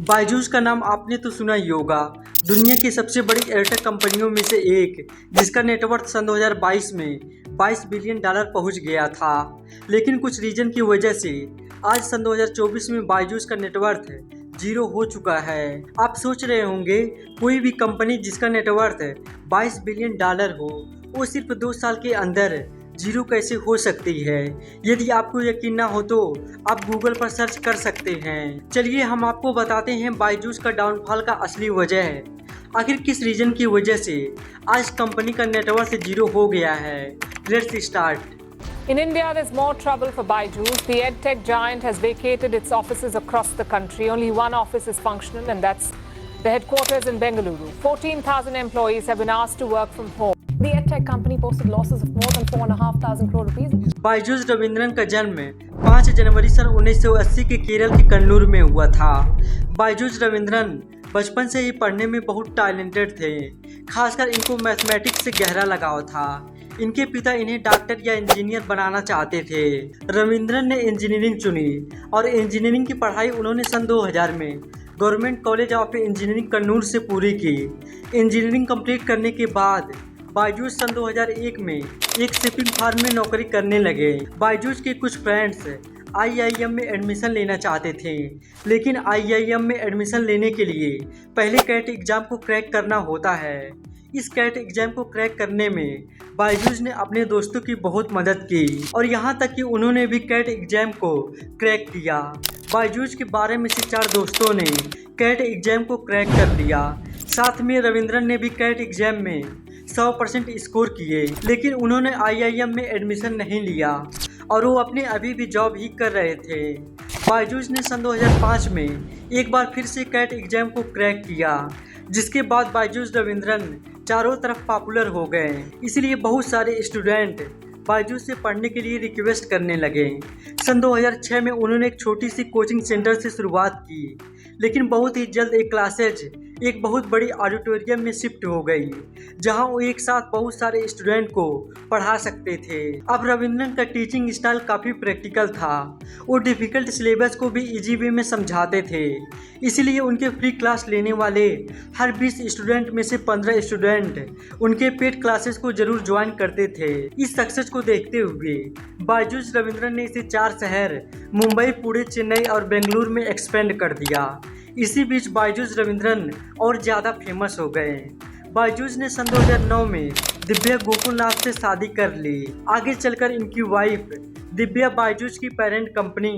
बायजूस का नाम आपने तो सुना ही होगा। दुनिया की सबसे बड़ी एयरटेक कंपनियों में से एक, जिसका नेटवर्थ सन 2022 में 22 बिलियन डॉलर पहुंच गया था। लेकिन कुछ रीजन की वजह से आज सन 2024 में बायजूस का नेटवर्थ जीरो हो चुका है। आप सोच रहे होंगे कोई भी कंपनी जिसका नेटवर्थ 22 बिलियन डॉलर हो, वो सिर्फ 2 साल के अंदर जीरो कैसे हो सकती है। यदि आपको यकीन ना हो तो आप गूगल पर सर्च कर सकते हैं। चलिए हम आपको बताते हैं बायजूस का डाउनफॉल का असली वजह है। आखिर किस रीजन की वजह से आज कंपनी का नेटवर्थ जीरो हो गया है। Let's start. In India, there's more trouble for Byju's. The EdTech giant has vacated its offices across the country. Only one office is functional, and that's the headquarters in Bengaluru. 14,000 employees have been asked to work from home. The EdTech company posted losses of more than 4,500 crore rupees. Byju's Raveendran का जन्म 5 जनवरी सन 1980 के केरल के कन्नूर में हुआ था। बायजूस रविंद्रन बचपन से ही पढ़ने में बहुत टैलेंटेड थे। खासकर इनको मैथमेटिक्स से गहरा लगाव था। इनके पिता इन्हें डॉक्टर या इंजीनियर बनाना चाहते थे। रविंद्रन ने इंजीनियरिंग चुनी और इंजीनियरिंग की पढ़ाई उन्होंने सन 2000 में government college of engineering Kannur से पूरी की। इंजीनियरिंग कंप्लीट करने के बाद बायजूस सन 2001 में एक शिपिंग फार्म में नौकरी करने लगे। बायजूस के कुछ फ्रेंड्स आईआईएम में एडमिशन लेना चाहते थे, लेकिन आईआईएम में एडमिशन लेने के लिए पहले कैट एग्ज़ाम को क्रैक करना होता है। इस कैट एग्ज़ाम को क्रैक करने में बायजूस ने अपने दोस्तों की बहुत मदद की और यहाँ तक कि उन्होंने भी कैट एग्ज़ाम को क्रैक किया। बायजूस के 12 में से 4 दोस्तों ने कैट एग्ज़ाम को क्रैक कर लिया। साथ में रविंद्रन ने भी कैट एग्ज़ाम में 100% स्कोर किए, लेकिन उन्होंने आईआईएम में एडमिशन नहीं लिया और वो अपने अभी भी जॉब ही कर रहे थे। बायजूस ने सन 2005 में एक बार फिर से कैट एग्ज़ाम को क्रैक किया, जिसके बाद बायजूस रविंद्रन चारों तरफ पॉपुलर हो गए। इसलिए बहुत सारे स्टूडेंट बायजूस से पढ़ने के लिए रिक्वेस्ट करने लगे। सन 2006 में उन्होंने एक छोटी सी कोचिंग सेंटर से शुरुआत की, लेकिन बहुत ही जल्द एक क्लासेज एक बहुत बड़ी ऑडिटोरियम में शिफ्ट हो गई, जहां वो एक साथ बहुत सारे स्टूडेंट को पढ़ा सकते थे। अब रविंद्रन का टीचिंग स्टाइल काफ़ी प्रैक्टिकल था। वो डिफ़िकल्ट सिलेबस को भी इजी वे में समझाते थे, इसलिए उनके फ्री क्लास लेने वाले हर 20 स्टूडेंट में से 15 स्टूडेंट उनके पेड क्लासेस को जरूर ज्वाइन करते थे। इस सक्सेस को देखते हुए बायजूस रविंद्रन ने इसे 4 शहर मुंबई, पुणे, चेन्नई और बेंगलुरु में एक्सपेंड कर दिया। इसी बीच बायजूस रविंद्रन और ज़्यादा फेमस हो गए। बायजूस ने सन 2009 में दिव्या गोकुलनाथ से शादी कर ली। आगे चलकर इनकी वाइफ दिव्या बायजूस की parent company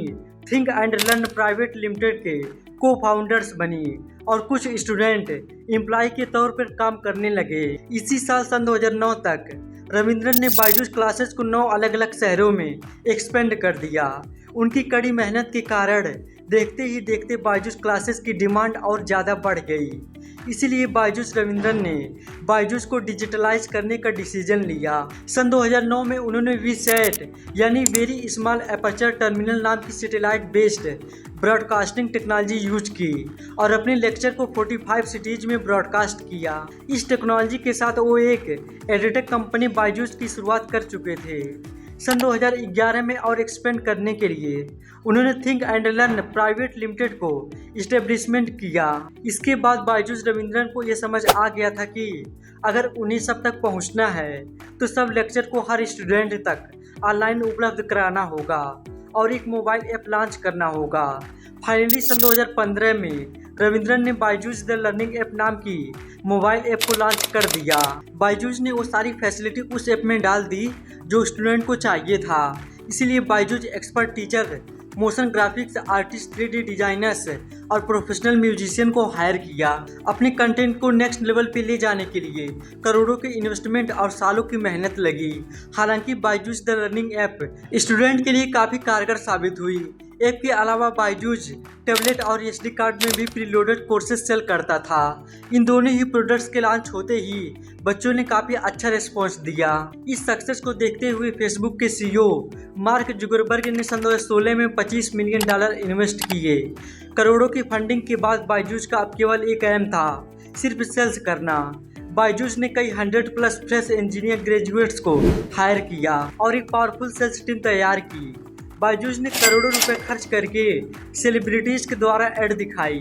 think and learn private limited के को फाउंडर्स बनी और कुछ स्टूडेंट एम्प्लॉय के तौर पर काम करने लगे। इसी साल सन 2009 तक रविंद्रन ने बायजूस क्लासेस को 9 अलग अलग शहरों में एक्सपेंड कर दिया। उनकी कड़ी मेहनत के कारण देखते ही देखते बायजूस क्लासेस की डिमांड और ज़्यादा बढ़ गई। इसीलिए बायजूस रविंद्रन ने बायजूस को डिजिटलाइज करने का डिसीजन लिया। सन 2009 में उन्होंने वीसैट यानी वेरी स्मॉल एपर्चर टर्मिनल नाम की satellite based broadcasting technology use की और अपने लेक्चर को 45 सिटीज में ब्रॉडकास्ट किया। इस टेक्नोलॉजी के साथ वो एक एडटेक कंपनी बायजूस की शुरुआत कर चुके थे। सन 2011 में और एक्सपेंड करने के लिए उन्होंने think and learn private limited को इस्टेब्लिशमेंट किया। इसके बाद बायजूस रविंद्रन को यह समझ आ गया था कि अगर उन्हें सब तक पहुंचना है तो सब लेक्चर को हर स्टूडेंट तक ऑनलाइन उपलब्ध कराना होगा और एक मोबाइल ऐप लॉन्च करना होगा। फाइनली सन 2015 में रविंद्रन ने बायजूस द लर्निंग ऐप नाम की मोबाइल ऐप को लॉन्च कर दिया। बायजूस ने वो सारी फैसिलिटी उस ऐप में डाल दी जो स्टूडेंट को चाहिए था। इसीलिए Byju's expert teacher, motion graphics artist, 3D designers और प्रोफेशनल म्यूजिशियन को हायर किया। अपने कंटेंट को नेक्स्ट लेवल पे ले जाने के लिए करोड़ों के इन्वेस्टमेंट और सालों की मेहनत लगी। हालांकि Byju's the learning app student के लिए काफ़ी कारगर साबित हुई। ऐप के अलावा बायजूस टैबलेट और SD कार्ड में भी प्रीलोडेड कोर्सेज सेल करता था। इन दोनों ही प्रोडक्ट्स के लॉन्च होते ही बच्चों ने काफ़ी अच्छा रिस्पॉन्स दिया। इस सक्सेस को देखते हुए फेसबुक के CEO मार्क जुकरबर्ग ने सन 2016 में $25 मिलियन इन्वेस्ट किए। करोड़ों की फंडिंग के बाद बायजूस का अब केवल एक एम था, सिर्फ सेल्स करना। बायजूस ने कई 100+ फ्रेश इंजीनियर ग्रेजुएट्स को हायर किया और एक पावरफुल सेल्स टीम तैयार की। बायजूस ने करोड़ों रुपए खर्च करके सेलिब्रिटीज़ के द्वारा ऐड दिखाई।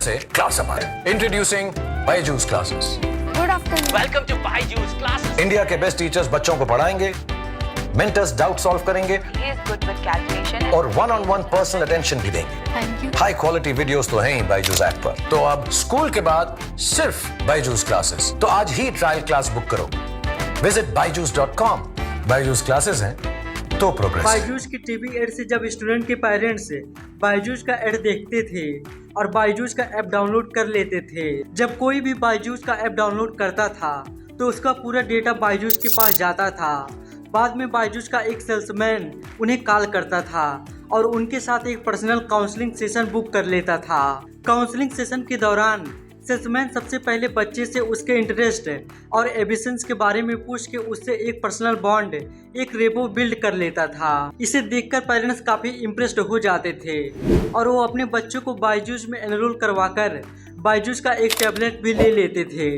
से class up introducing Byju's classes. Good afternoon. Welcome to Byju's classes. India के बेस्ट टीचर्स बच्चों को पढ़ाएंगे, मेंटर्स डाउट सॉल्व करेंगे He is good with calculation. और one on one personal attention भी देंगे। Thank you. High quality videos तो हैं ही बायजूस ऐप पर। तो अब स्कूल के बाद सिर्फ बायजूस क्लासेस। तो आज ही ट्रायल क्लास बुक करो। Visit byju's.com। बायजूस क्लासेस हैं तो प्रोग्रेस। बायजूस की टीवी एड से जब स्टूडेंट के पेरेंट्स बायजूस का एड देखते थे और बायजूस का ऐप डाउनलोड कर लेते थे, जब कोई भी बायजूस का ऐप डाउनलोड करता था तो उसका पूरा डेटा बायजूस के पास जाता था। बाद में बायजूस का एक सेल्समैन उन्हें कॉल करता था और उनके साथ एक पर्सनल काउंसलिंग सेशन बुक कर लेता था। काउंसलिंग सेशन के दौरान सेल्समैन सबसे पहले बच्चे से उसके इंटरेस्ट और एम्बिशंस के बारे में पूछ के उससे एक पर्सनल बॉन्ड, एक रेपो बिल्ड कर लेता था। इसे देखकर पेरेंट्स काफ़ी इम्प्रेस्ड हो जाते थे और वो अपने बच्चों को बायजूस में एनरोल करवाकर बायजूस का एक टैबलेट भी ले लेते थे।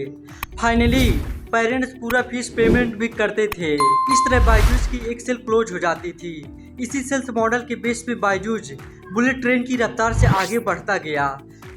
फाइनली पेरेंट्स पूरा फीस पेमेंट भी करते थे। इस तरह बायजूस की एक सेल क्लोज हो जाती थी। इसी सेल्स मॉडल के बेस पे बायजूस बुलेट ट्रेन की रफ्तार से आगे बढ़ता गया।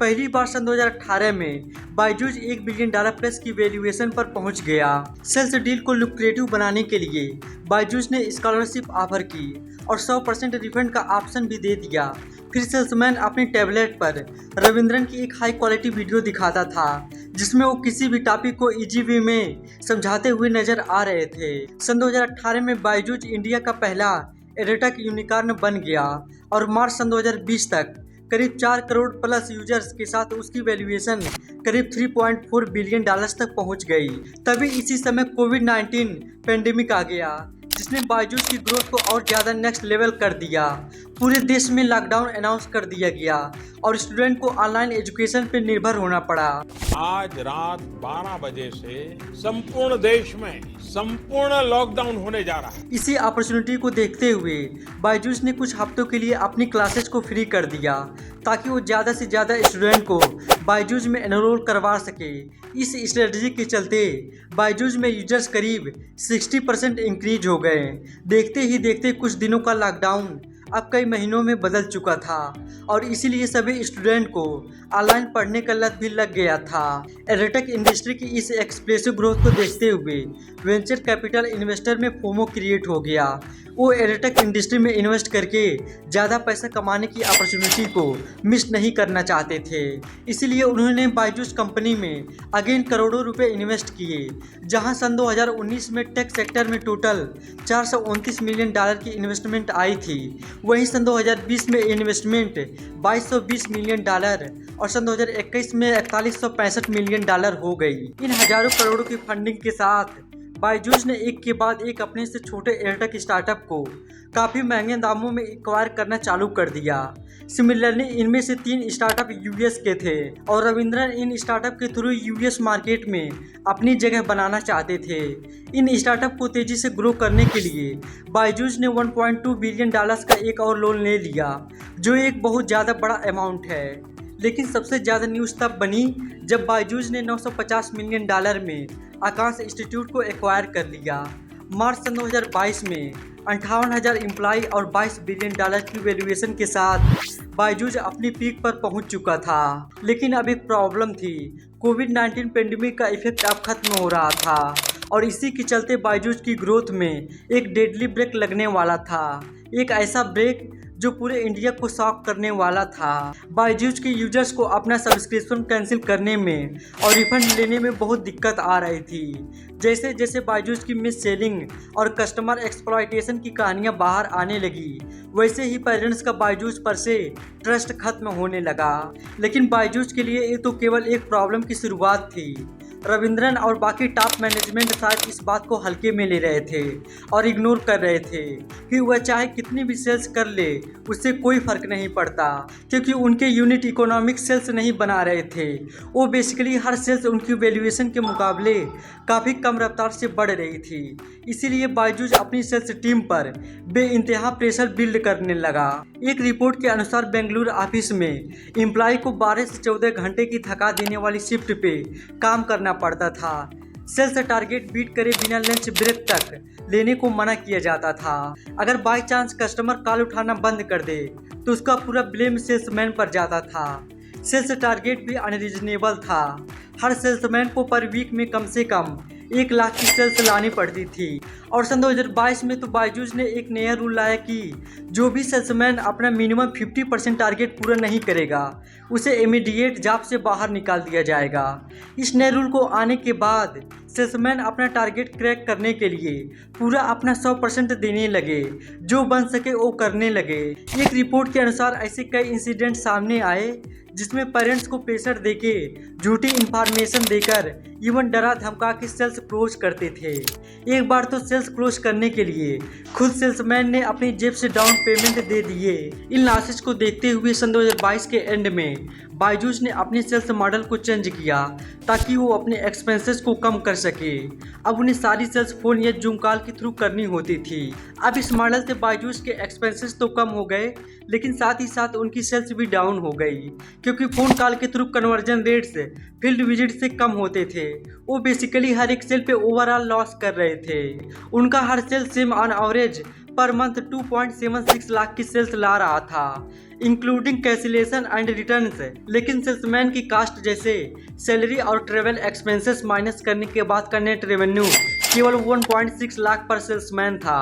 पहली बार सन 2018 में बायजूस $1 बिलियन प्लस की वैल्यूएशन पर पहुंच गया। सेल्स डील को लुक्रेटिव बनाने के लिए बायजूस ने स्कॉलरशिप ऑफर की और 100% रिफंड का ऑप्शन भी दे दिया। फिर सेल्समैन अपनी टैबलेट पर रविंद्रन की एक हाई क्वालिटी वीडियो दिखाता था जिसमें वो किसी भी टॉपिक को इजी वे में समझाते हुए नजर आ रहे थे। सन 2018 में बायजूस इंडिया का पहला एडटेक यूनिकॉर्न बन गया और मार्च सन 2020 तक करीब 4 करोड़ प्लस यूजर्स के साथ उसकी वैल्यूएशन करीब $3.4 बिलियन तक पहुंच गई। तभी इसी समय कोविड-19 पेंडेमिक आ गया जिसने बायजूस की ग्रोथ को और ज़्यादा नेक्स्ट लेवल कर दिया। पूरे देश में लॉकडाउन अनाउंस कर दिया गया और स्टूडेंट को ऑनलाइन एजुकेशन पर निर्भर होना पड़ा। आज रात 12 बजे से संपूर्ण देश में संपूर्ण लॉकडाउन होने जा रहा है। इसी अपॉर्चुनिटी को देखते हुए बायजूस ने कुछ हफ्तों के लिए अपनी क्लासेस को फ्री कर दिया ताकि वो ज़्यादा से ज़्यादा स्टूडेंट को बायजूस में एनरोल करवा सके। इस स्ट्रेटजी के चलते बायजूस में यूजर्स करीब 60% इंक्रीज हो गए। देखते ही देखते कुछ दिनों का लॉकडाउन अब कई महीनों में बदल चुका था और इसीलिए सभी स्टूडेंट को ऑनलाइन पढ़ने का लत भी लग गया था। एडटेक इंडस्ट्री की इस एक्सप्रेसिव ग्रोथ को देखते हुए वेंचर कैपिटल इन्वेस्टर में फोमो क्रिएट हो गया। वो एडटेक इंडस्ट्री में इन्वेस्ट करके ज़्यादा पैसा कमाने की अपॉर्चुनिटी को मिस नहीं करना चाहते थे। इसीलिए उन्होंने बायजूस कंपनी में अगेन करोड़ों रुपए इन्वेस्ट किए। जहां सन 2019 में टेक सेक्टर में टोटल $429 मिलियन की इन्वेस्टमेंट आई थी, वहीं सन 2020 में इन्वेस्टमेंट $2220 मिलियन और सन 2021 में $4165 मिलियन हो गई। इन हजारों करोड़ों की फंडिंग के साथ बायजूस ने एक के बाद एक अपने से छोटे एडटेक स्टार्टअप को काफ़ी महंगे दामों में एक्वायर करना चालू कर दिया। सिमिलरली इनमें से 3 स्टार्टअप यूएस के थे और रविंद्रन इन स्टार्टअप के थ्रू यूएस मार्केट में अपनी जगह बनाना चाहते थे। इन स्टार्टअप को तेज़ी से ग्रो करने के लिए बायजूस ने $1.2 बिलियन का एक और लोन ले लिया, जो एक बहुत ज़्यादा बड़ा अमाउंट है। लेकिन सबसे ज़्यादा न्यूज़ तब बनी जब बायजूस ने $950 मिलियन में आकाश इंस्टीट्यूट को एक्वायर कर लिया। मार्च सन 2022 में 58,000 एम्प्लॉय और $22 बिलियन की वैल्यूएशन के साथ बायजूस अपनी पीक पर पहुंच चुका था। लेकिन अब एक प्रॉब्लम थी, कोविड-19 पेंडेमिक का इफेक्ट अब खत्म हो रहा था और इसी के चलते बायजूस की ग्रोथ में एक डेडली ब्रेक लगने वाला था। एक ऐसा ब्रेक जो पूरे इंडिया को शॉक करने वाला था। बायजूस के यूजर्स को अपना सब्सक्रिप्शन कैंसिल करने में और रिफंड लेने में बहुत दिक्कत आ रही थी। जैसे जैसे बायजूस की मिस सेलिंग और कस्टमर एक्सप्लॉयटेशन की कहानियां बाहर आने लगी, वैसे ही पेरेंट्स का बायजूस पर से ट्रस्ट खत्म होने लगा। लेकिन बायजूस के लिए ये तो केवल एक प्रॉब्लम की शुरुआत थी। रविंद्रन और बाकी टॉप मैनेजमेंट शायद इस बात को हल्के में ले रहे थे और इग्नोर कर रहे थे कि वह चाहे कितनी भी सेल्स कर ले उससे कोई फर्क नहीं पड़ता, क्योंकि उनके यूनिट इकोनॉमिक सेल्स नहीं बना रहे थे। वो बेसिकली हर सेल्स उनकी वैल्यूएशन के मुकाबले काफ़ी कम रफ्तार से बढ़ रही थी। इसीलिए बायजूस अपनी सेल्स टीम पर बेइंतहा प्रेशर बिल्ड करने लगा। एक रिपोर्ट के अनुसार बेंगलुरु ऑफिस में एम्प्लॉय को 12 से 14 घंटे की थका देने वाली शिफ्ट पे काम करना पड़ता था। सेल्स टारगेट बीट करे बिना लंच ब्रेक तक लेने को मना किया जाता था। अगर बाय चांस कस्टमर कॉल उठाना बंद कर दे तो उसका पूरा ब्लेम सेल्समैन पर जाता था। सेल्स टारगेट भी अनरीजनेबल था। हर सेल्समैन को पर वीक में कम से कम 1 लाख की सेल्स लानी पड़ती थी। और सन 2022 में तो बायजूस ने एक नया रूल लाया कि जो भी सेल्समैन अपना मिनिमम 50% टारगेट पूरा नहीं करेगा उसे इमीडिएट जॉब से बाहर निकाल दिया जाएगा। इस नए रूल को आने के बाद सेल्समैन अपना टारगेट क्रैक करने के लिए पूरा अपना 100% देने लगे, जो बन सके वो करने लगे। एक रिपोर्ट के अनुसार ऐसे कई इंसिडेंट सामने आए जिसमें पेरेंट्स को प्रेशर देके झूठी इंफॉर्मेशन देकर इवन डरा धमका के सेल्स क्लोज करते थे। एक बार तो सेल्स क्लोज करने के लिए खुद सेल्समैन ने अपनी जेब से डाउन पेमेंट दे दिए। इन लॉसेस को देखते हुए सन 2022 के एंड में बायजूस ने अपने सेल्स मॉडल को चेंज किया ताकि वो अपने एक्सपेंसेस को कम कर सके। अब उन्हें सारी सेल्स फोन या जूम कॉल के थ्रू करनी होती थी। अब इस मॉडल से बायजूस के एक्सपेंसेस तो कम हो गए, लेकिन साथ ही साथ उनकी सेल्स भी डाउन हो गई, क्योंकि फ़ोन कॉल के through conversion rates field visit से कम होते थे। वो बेसिकली हर एक सेल पे ओवरऑल लॉस कर रहे थे। उनका हर salesman on average per month 2.76 lakh की सेल्स ला रहा था, इंक्लूडिंग कैंसिलेशन एंड रिटर्न्स। लेकिन सेल्समैन की कास्ट जैसे सैलरी और ट्रेवल एक्सपेंसेस माइनस करने के बाद का नेट रेवेन्यू केवल 1.6 लाख पर सेल्समैन था।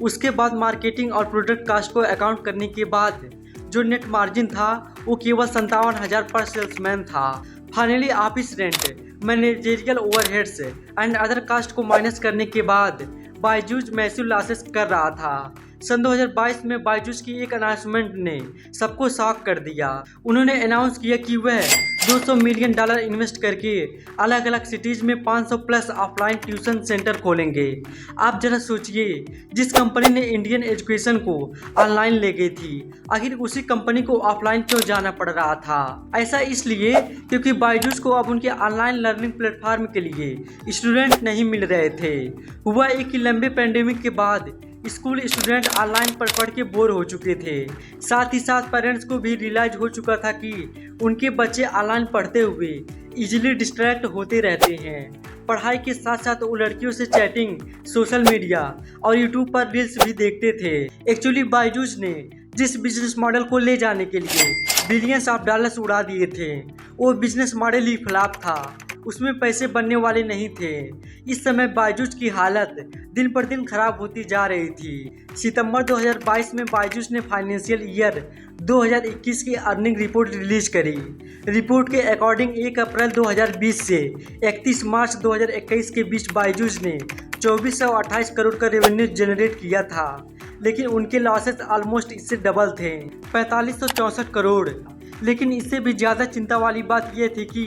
उसके बाद मार्केटिंग और प्रोडक्ट कास्ट को अकाउंट करने के बाद जो नेट मार्जिन था वो केवल 57,000 पर सेल्समैन था। Finally office rent, managerial overheads and other caste को माइनस करने के बाद बायजूस मैसिव लॉसेस कर रहा था। सन 2022 में बायजूस की एक अनाउंसमेंट ने सबको शॉक कर दिया। उन्होंने अनाउंस किया कि वह $200 मिलियन इन्वेस्ट करके अलग अलग सिटीज़ में 500 प्लस ऑफलाइन ट्यूशन सेंटर खोलेंगे। आप जरा सोचिए, जिस कंपनी ने इंडियन एजुकेशन को ऑनलाइन ले गई थी, आखिर उसी कंपनी को ऑफलाइन क्यों जाना पड़ रहा था? ऐसा इसलिए क्योंकि बायजूस को अब उनके ऑनलाइन लर्निंग प्लेटफॉर्म के लिए स्टूडेंट नहीं मिल रहे थे। हुआ एक लंबे पैंडेमिक के बाद स्कूल स्टूडेंट ऑनलाइन पढ़ के बोर हो चुके थे। साथ ही साथ पेरेंट्स को भी रियलाइज हो चुका था कि उनके बच्चे ऑनलाइन पढ़ते हुए इजीली डिस्ट्रैक्ट होते रहते हैं। पढ़ाई के साथ साथ वो लड़कियों से चैटिंग, सोशल मीडिया और यूट्यूब पर रील्स भी देखते थे। एक्चुअली बायजूस ने जिस बिजनेस मॉडल को ले जाने के लिए बिलियंस ऑफ डॉलर्स उड़ा दिए थे, वो बिजनेस मॉडल ही फ्लॉप था। उसमें पैसे बनने वाले नहीं थे। इस समय बायजूस की हालत दिन पर दिन खराब होती जा रही थी। सितंबर 2022 में बायजूस ने फाइनेंशियल ईयर 2021 की अर्निंग रिपोर्ट रिलीज करी। रिपोर्ट के अकॉर्डिंग 1 अप्रैल 2020 से 31 मार्च 2021 के बीच बायजूस ने 2428 करोड़ का रेवेन्यू जनरेट किया था, लेकिन उनके लॉसेस ऑलमोस्ट इससे डबल थे, 4564 करोड़। लेकिन इससे भी ज़्यादा चिंता वाली बात यह थी कि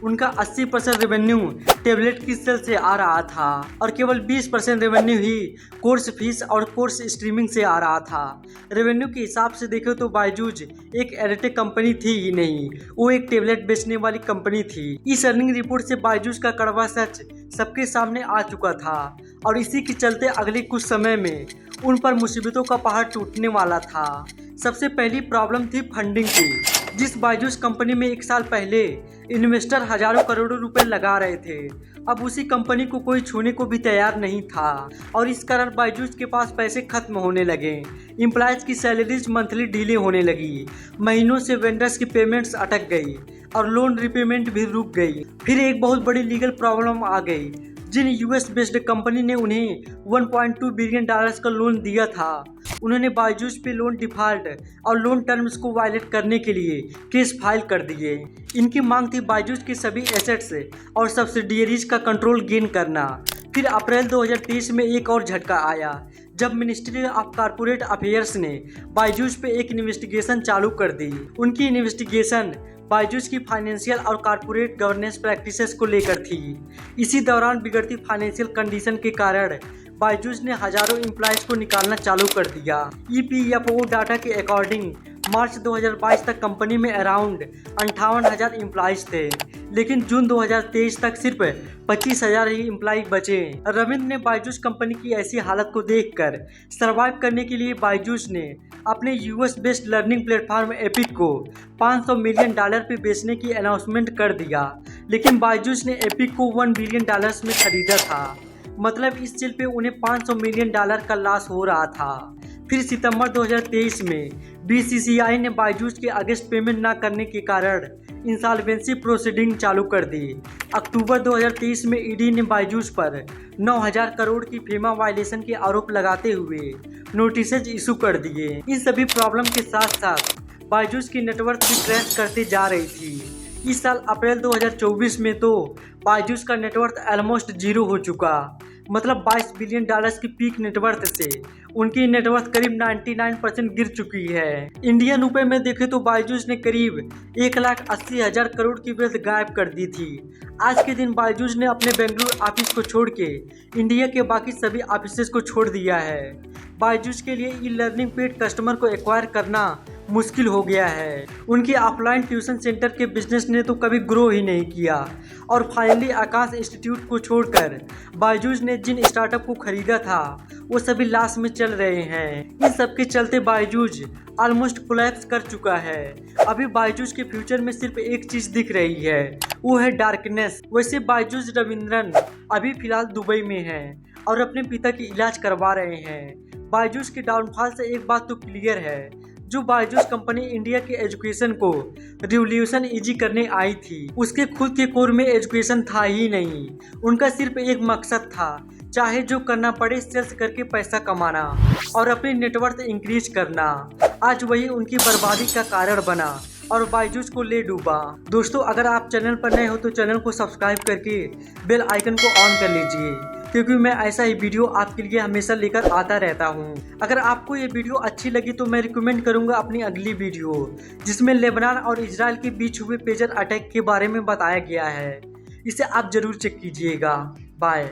उनका 80% रेवेन्यू टेबलेट की सेल से आ रहा था और केवल 20% रेवेन्यू ही कोर्स फीस और कोर्स स्ट्रीमिंग से आ रहा था। रेवेन्यू के हिसाब से देखें तो बायजूस एक एडटेक कंपनी थी ही नहीं, वो एक टेबलेट बेचने वाली कंपनी थी। इस अर्निंग रिपोर्ट से बायजूस का कड़वा सच सबके सामने आ चुका था और इसी के चलते अगले कुछ समय में उन पर मुसीबतों का पहाड़ टूटने वाला था। सबसे पहली प्रॉब्लम थी फंडिंग की। जिस बायजूस कंपनी में 1 साल पहले इन्वेस्टर हजारों करोड़ों रुपए लगा रहे थे, अब उसी कंपनी को कोई छूने को भी तैयार नहीं था और इस कारण बायजूस के पास पैसे खत्म होने लगे। एम्प्लॉयज़ की सैलरीज मंथली डिले होने लगी, महीनों से वेंडर्स की पेमेंट्स अटक गई और लोन रिपेमेंट भी रुक गई। फिर एक बहुत बड़ी लीगल प्रॉब्लम आ गई। जिन यूएस बेस्ड कंपनी ने उन्हें 1.2 बिलियन डॉलर्स का लोन दिया था, उन्होंने बायजूस पे लोन डिफॉल्ट और लोन टर्म्स को वायलेट करने के लिए केस फाइल कर दिए। इनकी मांग थी बायजूस के सभी एसेट्स और सब्सिडियरीज का कंट्रोल गेन करना। फिर अप्रैल 2023 में एक और झटका आया जब मिनिस्ट्री ऑफ कॉर्पोरेट अफेयर्स ने बायजूस पे एक इन्वेस्टिगेशन चालू कर दी। उनकी इन्वेस्टिगेशन बायजूस की फाइनेंशियल और कॉर्पोरेट गवर्नेंस प्रैक्टिसेस को लेकर थी। इसी दौरान बिगड़ती फाइनेंशियल कंडीशन के कारण बायजूस ने हजारों एम्प्लॉयज को निकालना चालू कर दिया। EPFO डाटा के अकॉर्डिंग मार्च 2022 तक कंपनी में अराउंड 58,000 एम्प्लॉयज थे, लेकिन जून 2023 तक सिर्फ 25,000 ही एम्प्लॉय बचे। रविंद्र ने बायजूस कंपनी की ऐसी हालत को देखकर सर्वाइव करने के लिए बायजूस ने अपने US based learning platform epic को $500 मिलियन पे बेचने की अनाउंसमेंट कर दिया। लेकिन बायजूस ने एपिक को $1 बिलियन में खरीदा था, मतलब इस सेल पे उन्हें $500 मिलियन का लॉस हो रहा था। फिर सितंबर 2023 में BCCI ने बायजूस के अगेंस्ट पेमेंट ना करने के कारण इंसॉल्वेंसी प्रोसीडिंग चालू कर दी। अक्टूबर 2023 में ईडी ने बायजूस पर 9,000 करोड़ की फीमा वायलेशन के आरोप लगाते हुए नोटिसेज इशू कर दिए। इन सभी प्रॉब्लम के साथ साथ बायजूस की नेटवर्क भी क्रैश करते जा रही थी। इस साल अप्रैल 2024 में तो बायजूस का नेटवर्थ ऑलमोस्ट जीरो हो चुका, मतलब $22 बिलियन की पीक नेटवर्थ से उनकी नेटवर्थ करीब 99% गिर चुकी है। इंडियन रुपए में देखें तो बायजूस ने करीब 1,80,000 करोड़ की वेल्थ गायब कर दी थी। आज के दिन बायजूस ने अपने बेंगलुरु ऑफिस को छोड़ के इंडिया के बाकी सभी ऑफिसेज को छोड़ दिया है। बायजूस के लिए ई लर्निंग पेड कस्टमर को एक्वायर करना मुश्किल हो गया है। उनकी ऑफलाइन ट्यूशन सेंटर के बिजनेस ने तो कभी ग्रो ही नहीं किया और फाइनली आकाश इंस्टीट्यूट को छोड़कर बायजूस ने जिन स्टार्टअप को खरीदा था वो सभी लॉस में चल रहे हैं। इन सब के चलते बायजूस ऑलमोस्ट कोलैप्स कर चुका है। अभी बायजूस के फ्यूचर में सिर्फ एक चीज दिख रही है, वो है डार्कनेस। वैसे बायजूस रविंद्रन अभी फिलहाल दुबई में है और अपने पिता की इलाज करवा रहे हैं। बायजूस के डाउनफॉल से एक बात तो क्लियर है, जो बायजूस कंपनी इंडिया के एजुकेशन को रिवॉल्यूशन इजी करने आई थी, उसके खुद के कोर में एजुकेशन था ही नहीं। उनका सिर्फ एक मकसद था, चाहे जो करना पड़े सेल्स करके पैसा कमाना और अपनी नेटवर्थ इंक्रीज करना। आज वही उनकी बर्बादी का कारण बना और बायजूस को ले डूबा। दोस्तों, अगर आप चैनल पर नए हो तो चैनल को सब्सक्राइब करके बेल आइकन को ऑन कर लीजिए, क्योंकि मैं ऐसा ही वीडियो आपके लिए हमेशा लेकर आता रहता हूं। अगर आपको ये वीडियो अच्छी लगी तो मैं रिकमेंड करूंगा अपनी अगली वीडियो, जिसमें लेबनान और इजराइल के बीच हुए पेजर अटैक के बारे में बताया गया है। इसे आप जरूर चेक कीजिएगा। बाय।